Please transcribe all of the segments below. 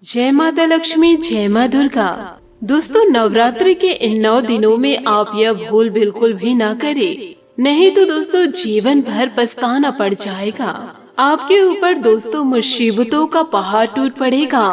जय माता लक्ष्मी, जय माँ दुर्गा। दोस्तों, नवरात्रि के इन 9 दिनों में आप यह भूल बिल्कुल भी ना करें, नहीं तो दोस्तों जीवन भर पछताना पड़ जाएगा। आपके ऊपर दोस्तों मुसीबतों का पहाड़ टूट पड़ेगा।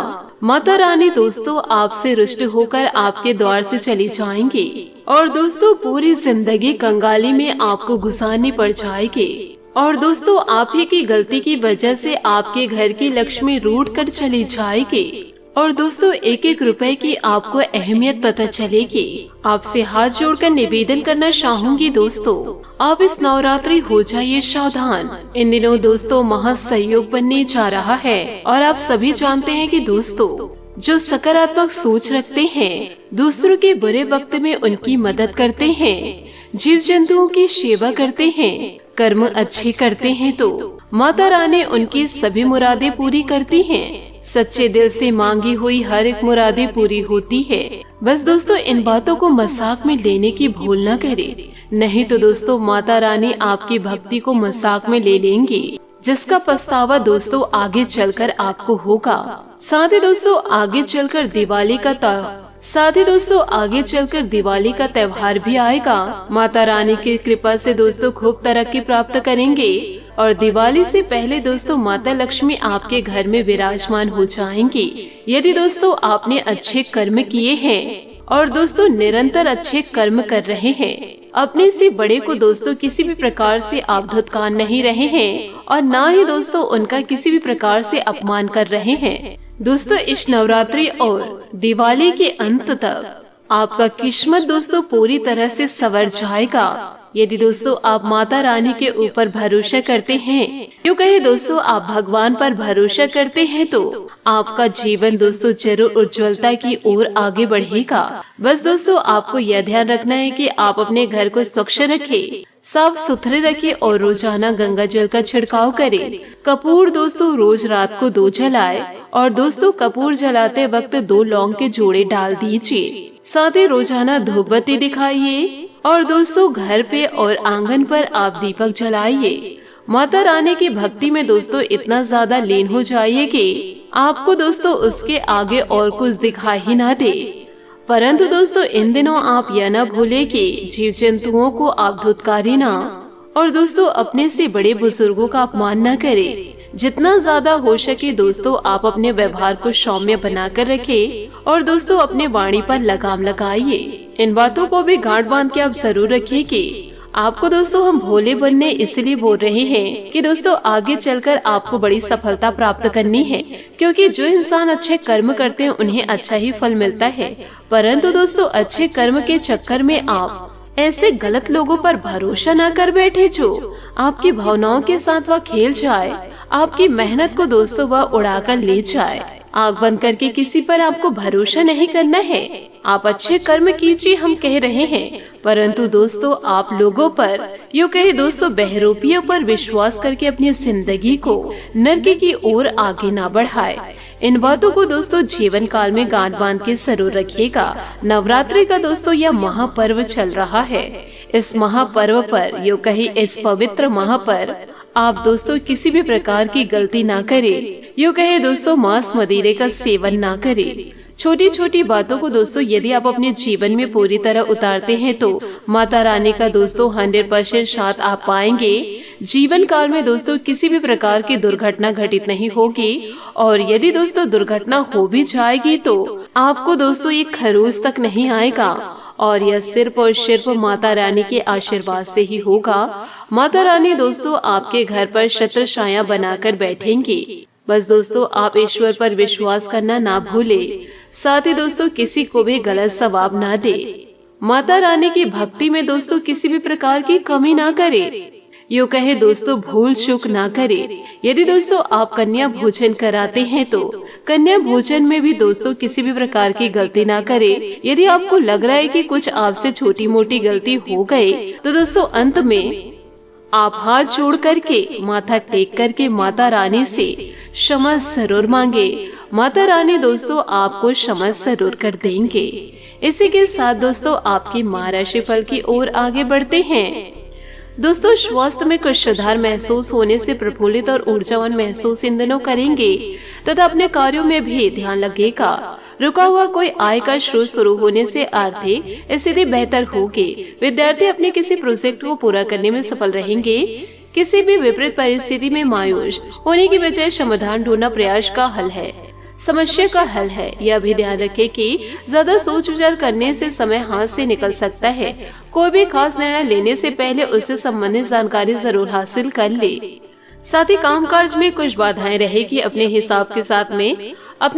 माता रानी दोस्तों आपसे रुष्ट होकर आपके द्वार से चली जाएंगी और दोस्तों पूरी जिंदगी कंगाली में आपको गुजारनी पड़ जाएगी। और दोस्तों आप ही की गलती की वजह से आपके घर की लक्ष्मी रूठ कर चली जाएगी और दोस्तों एक एक रुपए की आपको अहमियत पता चलेगी। आपसे हाथ जोड़कर निवेदन करना चाहूंगी दोस्तों, आप इस नवरात्रि हो जाइए सावधान। इन दिनों दोस्तों महासहयोग बनने जा रहा है और आप सभी जानते हैं कि दोस्तों जो सकारात्मक सोच रखते हैं, दूसरों के बुरे वक्त में उनकी मदद करते हैं, जीव जंतुओं की सेवा करते हैं, कर्म अच्छे करते हैं तो माता रानी उनकी सभी मुरादें पूरी करती हैं। सच्चे दिल से मांगी हुई हर एक मुरादें पूरी होती है। बस दोस्तों इन बातों को मजाक में लेने की भूल न करें, नहीं तो दोस्तों माता रानी आपकी भक्ति को मजाक में ले लेंगी, जिसका पछतावा दोस्तों आगे चलकर आपको होगा। साथ ही दोस्तों आगे चलकर दिवाली का त्योहार भी आएगा। माता रानी की कृपा से दोस्तों खूब तरक्की प्राप्त करेंगे और दिवाली से पहले दोस्तों माता लक्ष्मी आपके घर में विराजमान हो जाएंगी। यदि दोस्तों आपने अच्छे कर्म किए हैं और दोस्तों निरंतर अच्छे कर्म कर रहे हैं, अपने से बड़े को दोस्तों किसी भी प्रकार से आप धुतकार नहीं रहे हैं और ना ही दोस्तों उनका किसी भी प्रकार से अपमान कर रहे हैं, दोस्तों इस नवरात्रि और दिवाली के अंत तक आपका किस्मत दोस्तों पूरी तरह से संवर जाएगा। यदि दोस्तों आप माता रानी के ऊपर भरोसा करते हैं, यूँ कहे दोस्तों आप भगवान पर भरोसा करते हैं, तो आपका जीवन दोस्तों जरूर उज्ज्वलता की ओर आगे बढ़ेगा। बस दोस्तों आपको यह ध्यान रखना है कि आप अपने घर को स्वच्छ रखें, साफ सुथरे रखें और रोजाना गंगा जल का छिड़काव करें। कपूर दोस्तों रोज रात को 2 जलाए और दोस्तों कपूर जलाते वक्त 2 लौंग के जोड़े डाल दीजिए। साथ ही रोजाना धूप बत्ती दिखाइए और दोस्तों घर पे और आंगन पर आप दीपक जलाइए। माता रानी की भक्ति में दोस्तों इतना ज्यादा लीन हो जाइए कि आपको दोस्तों उसके आगे और कुछ दिखाई ही ना दे। परंतु दोस्तों इन दिनों आप यह न भूले कि जीव जंतुओं को आप धुतकारे ना और दोस्तों अपने से बड़े बुजुर्गों का अपमान न करें। जितना ज्यादा हो सके दोस्तों आप अपने व्यवहार को सौम्य बनाकर रखें और दोस्तों अपने वाणी पर लगाम लगाइए। इन बातों को भी गांठ बांध के आप जरूर रखिए कि आपको दोस्तों हम भोले बनने इसलिए बोल रहे हैं कि दोस्तों आगे चलकर आपको बड़ी सफलता प्राप्त करनी है, क्योंकि जो इंसान अच्छे कर्म करते हैं उन्हें अच्छा ही फल मिलता है। परंतु दोस्तों अच्छे कर्म के चक्कर में आप ऐसे गलत लोगों पर भरोसा न कर बैठे जो आपकी भावनाओं के साथ वह खेल जाए, आपकी मेहनत को दोस्तों वह उड़ा कर ले जाए। आंख बंद करके किसी पर आपको भरोसा नहीं करना है। आप अच्छे कर्म कीजिए हम कह रहे हैं, परंतु दोस्तों आप लोगों पर यूँ कहे दोस्तों बहरूपियों पर विश्वास करके अपनी जिंदगी को नरक की ओर आगे ना बढ़ाए। इन बातों को दोस्तों जीवन काल में गांठ बांध के जरूर रखिएगा। नवरात्रि का दोस्तों यह महापर्व चल रहा है। इस महापर्व पर यूँ कहे इस पवित्र महापर्व आप दोस्तों किसी भी प्रकार की गलती ना करें। यूँ कहे दोस्तों मांस मदिरे का सेवन ना करें। छोटी छोटी बातों को दोस्तों यदि आप अपने जीवन में पूरी तरह उतारते हैं तो माता रानी का दोस्तों 100% साथ आप पाएंगे। जीवन काल में दोस्तों किसी भी प्रकार की दुर्घटना घटित नहीं होगी और यदि दोस्तों दुर्घटना हो भी जाएगी तो आपको दोस्तों एक खरोच तक नहीं आएगा और यह सिर्फ और सिर्फ माता रानी के आशीर्वाद से ही होगा। माता रानी दोस्तों आपके घर पर छत्र छाया बनाकर बैठेंगी। बस दोस्तों आप ईश्वर पर विश्वास करना ना भूले, साथ ही दोस्तों किसी को भी गलत जवाब ना दे। माता रानी की भक्ति में दोस्तों किसी भी प्रकार की कमी ना करे। यूँ कहे दोस्तों भूल चूक ना करे। यदि दोस्तों आप कन्या भोजन कराते हैं तो कन्या भोजन में भी दोस्तों किसी भी प्रकार की गलती ना करे। यदि आपको लग रहा है कि कुछ आपसे छोटी मोटी गलती हो गई तो दोस्तों अंत में आप हाथ जोड़ करके माथा टेक करके माता रानी से क्षमा जरूर मांगे। माता रानी दोस्तों आपको क्षमा जरूर कर देंगे। इसी के साथ दोस्तों आपकी मां राशि फल की ओर आगे बढ़ते हैं। दोस्तों स्वास्थ्य में कुछ सुधार महसूस होने से प्रफुल्लित और ऊर्जावान महसूस इन दिनों करेंगे तथा अपने कार्यों में भी ध्यान लगेगा। रुका हुआ कोई आय का स्रोत शुरू होने से आर्थिक स्थिति बेहतर होगी। विद्यार्थी अपने किसी प्रोजेक्ट को पूरा करने में सफल रहेंगे। किसी भी विपरीत परिस्थिति में मायूस होने की बजाय समाधान ढूंढना प्रयास का हल है, समस्या का हल है। यह भी ध्यान रखें कि ज्यादा सोच विचार करने से समय हाथ से निकल सकता है। कोई भी खास निर्णय लेने से पहले उससे संबंधित जानकारी जरूर हासिल कर ले। साथ ही कामकाज में कुछ बाधाएं रहेगी। अपने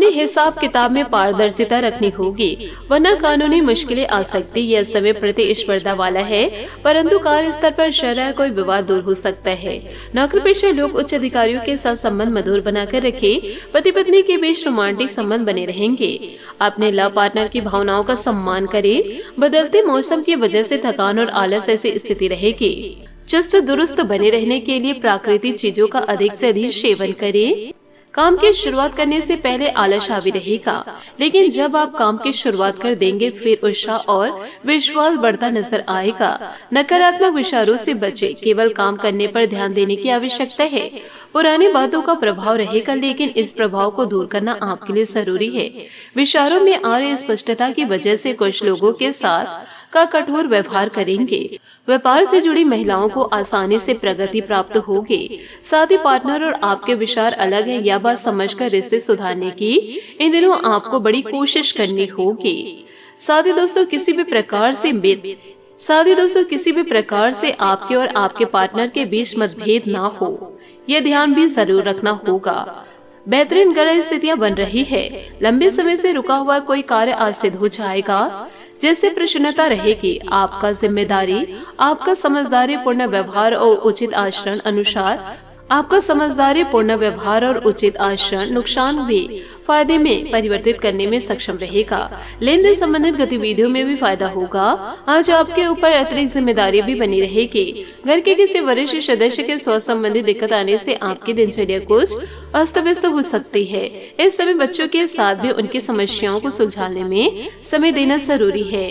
हिसाब किताब में पारदर्शिता रखनी होगी, वरना कानूनी मुश्किलें आ सकती। यह समय प्रतिस्पर्धा वाला है, परंतु कार्य स्तर पर शरह कोई विवाद दूर हो सकता है। नौकरी पेशा लोग उच्च अधिकारियों के साथ संबंध मधुर बनाकर रखे। पति पत्नी के बीच रोमांटिक संबंध बने रहेंगे। अपने लव पार्टनर की भावनाओं का सम्मान करें। बदलते मौसम की वजह से थकान और आलस ऐसी स्थिति रहेगी। चुस्त दुरुस्त बने रहने के लिए प्राकृतिक चीजों का अधिक से अधिक सेवन करें। काम की शुरुआत करने से पहले आलस हावी रहेगा, लेकिन जब आप काम की शुरुआत कर देंगे फिर उत्साह और विश्वास बढ़ता नजर आएगा। नकारात्मक विचारों से बचें, केवल काम करने पर ध्यान देने की आवश्यकता है। पुरानी बातों का प्रभाव रहेगा, लेकिन इस प्रभाव को दूर करना आपके लिए जरूरी है। विचारों में आ रही स्पष्टता की वजह से कुछ लोगों के साथ का कठोर व्यवहार करेंगे। व्यापार से जुड़ी महिलाओं को आसानी से प्रगति प्राप्त होगी। साथ ही पार्टनर और आपके विचार अलग है, यह बात समझकर रिश्ते सुधारने की इन दिनों आपको बड़ी कोशिश करनी होगी। साथ ही दोस्तों किसी भी प्रकार से आपके और आपके पार्टनर के बीच मतभेद ना हो, यह ध्यान भी जरूर रखना होगा। बेहतरीन ग्रह स्थितियां बन रही है। लंबे समय से रुका हुआ कोई कार्य आज सिद्ध हो जाएगा, जैसे प्रसन्नता रहेगी। आपका जिम्मेदारी, आपका समझदारी पूर्ण व्यवहार और उचित आचरण नुकसान भी फायदे में परिवर्तित करने में सक्षम रहेगा। लेन देन संबंधित गतिविधियों में भी फायदा होगा। आज आपके ऊपर अतिरिक्त जिम्मेदारी भी बनी रहेगी। घर के किसी वरिष्ठ सदस्य के स्वास्थ्य संबंधी दिक्कत आने से आपकी दिनचर्या कुछ अस्त व्यस्त हो सकती है। इस समय बच्चों के साथ भी उनकी समस्याओं को सुलझाने में समय देना जरूरी है।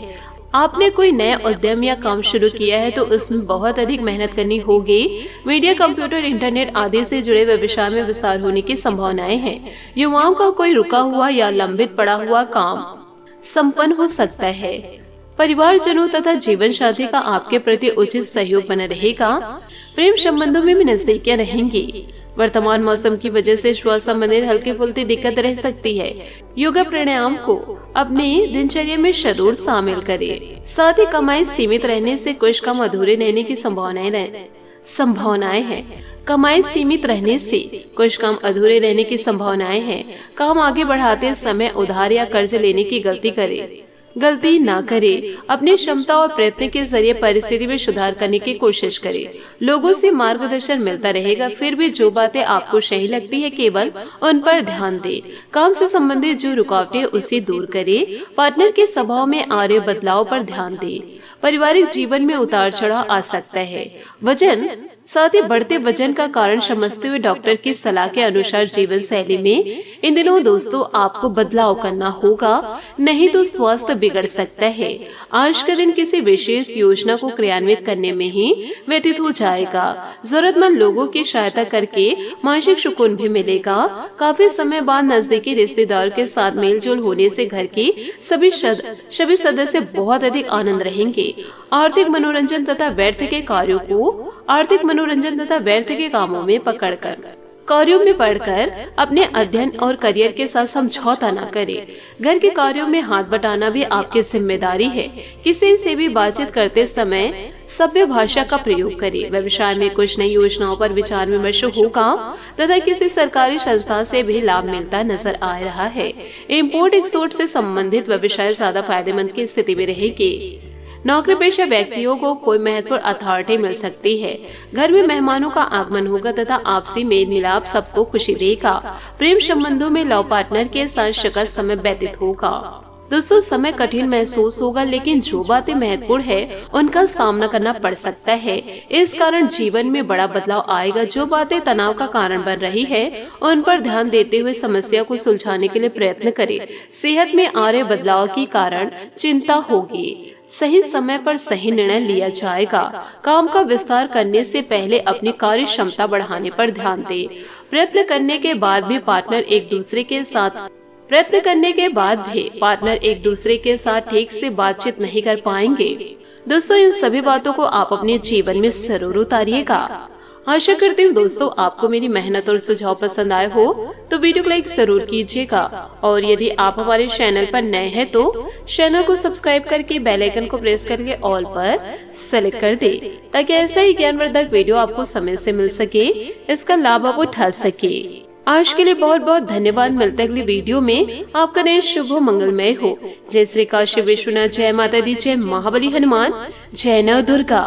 आपने कोई नया उद्यम या काम शुरू किया है तो उसमें बहुत अधिक मेहनत करनी होगी। मीडिया, कंप्यूटर, इंटरनेट आदि से जुड़े व्यवसाय में विस्तार होने की संभावनाएं हैं। युवाओं का कोई रुका हुआ या लंबित पड़ा हुआ काम संपन्न हो सकता है। परिवारजनों तथा जीवन साथी का आपके प्रति उचित सहयोग बना रहेगा। प्रेम संबंधों में भी नजदीकियां रहेंगी। वर्तमान मौसम की वजह से श्वास संबंधित हल्की फुल्की दिक्कत रह सकती है। योगा प्राणायाम को अपने दिनचर्या में जरूर शामिल करें। साथ ही कमाई सीमित रहने से कुछ काम अधूरे रहने की संभावनाएं हैं। काम आगे बढ़ाते समय उधार या कर्ज लेने की गलती ना करें। अपनी क्षमता और प्रयत्न के जरिए परिस्थिति में सुधार करने की कोशिश करें। लोगों से मार्गदर्शन मिलता रहेगा। फिर भी जो बातें आपको सही लगती है केवल उन पर ध्यान दें। काम से संबंधित जो रुकावटें उसे दूर करें। पार्टनर के स्वभाव में आ रहे बदलाव पर ध्यान दें। पारिवारिक जीवन में उतार चढ़ाव आ सकता है। वजन, साथ ही बढ़ते वजन का कारण समझते हुए डॉक्टर की सलाह के अनुसार जीवन शैली में इन दिनों दोस्तों आपको बदलाव करना होगा, नहीं तो स्वास्थ्य बिगड़ सकता है। आज का दिन किसी विशेष योजना को क्रियान्वित करने में ही व्यतीत हो जाएगा। जरूरतमंद लोगों की सहायता करके मानसिक सुकून भी मिलेगा। काफी समय बाद नजदीकी रिश्तेदार के साथ मेलजोल होने से घर की सभी सदस्य बहुत अधिक आनंद रहेंगे। आर्थिक मनोरंजन तथा व्यर्थ के कामों में कार्यों में पढ़कर अपने अध्ययन और करियर के साथ समझौता न करें। घर के कार्यों में हाथ बटाना भी आपकी जिम्मेदारी है। किसी से भी बातचीत करते समय सभ्य भाषा का प्रयोग करें। व्यवसाय में कुछ नई योजनाओं पर विचार विमर्श होगा तथा किसी सरकारी संस्था से भी लाभ मिलता नजर आ रहा है। इम्पोर्ट एक्सपोर्ट से संबंधित व्यवसाय ज्यादा फायदेमंद की स्थिति में रहेगी। नौकरी पेशा व्यक्तियों को कोई महत्वपूर्ण अथॉरिटी मिल सकती है। घर में मेहमानों का आगमन होगा तथा आपसी मेल मिलाप सबको खुशी देगा। प्रेम संबंधों में लव पार्टनर के साथ सुखद समय व्यतीत होगा। दोस्तों समय कठिन महसूस होगा, लेकिन जो बातें महत्वपूर्ण है उनका सामना करना पड़ सकता है। इस कारण जीवन में बड़ा बदलाव आएगा। जो बातें तनाव का कारण बन रही है उन पर ध्यान देते हुए समस्या को सुलझाने के लिए प्रयत्न करें। सेहत में आ रहे बदलाव के कारण चिंता होगी। सही समय पर सही निर्णय लिया जाएगा। काम का विस्तार करने से पहले अपनी कार्य क्षमता बढ़ाने पर ध्यान दें। प्रयत्न करने के बाद भी पार्टनर एक दूसरे के साथ ठीक से बातचीत नहीं कर पाएंगे। दोस्तों इन सभी बातों को आप अपने जीवन में जरूर उतारिएगा। आशा करती हूँ दोस्तों आपको मेरी मेहनत और सुझाव पसंद आए हो तो वीडियो को लाइक जरूर कीजिएगा, और यदि आप हमारे चैनल पर नए हैं तो चैनल को सब्सक्राइब करके बेल आइकन को प्रेस करके ऑल पर सेलेक्ट कर दे, ताकि ऐसा ही ज्ञानवर्धक वीडियो आपको समय से मिल सके, इसका लाभ आप उठा सके। आज के लिए बहुत बहुत धन्यवाद। मिलते हैं अगली वीडियो में। आपका दिन शुभ हो, मंगलमय हो। जय श्री काशी विश्वनाथ, जय माता दी, जय महाबली हनुमान, जय नव दुर्गा।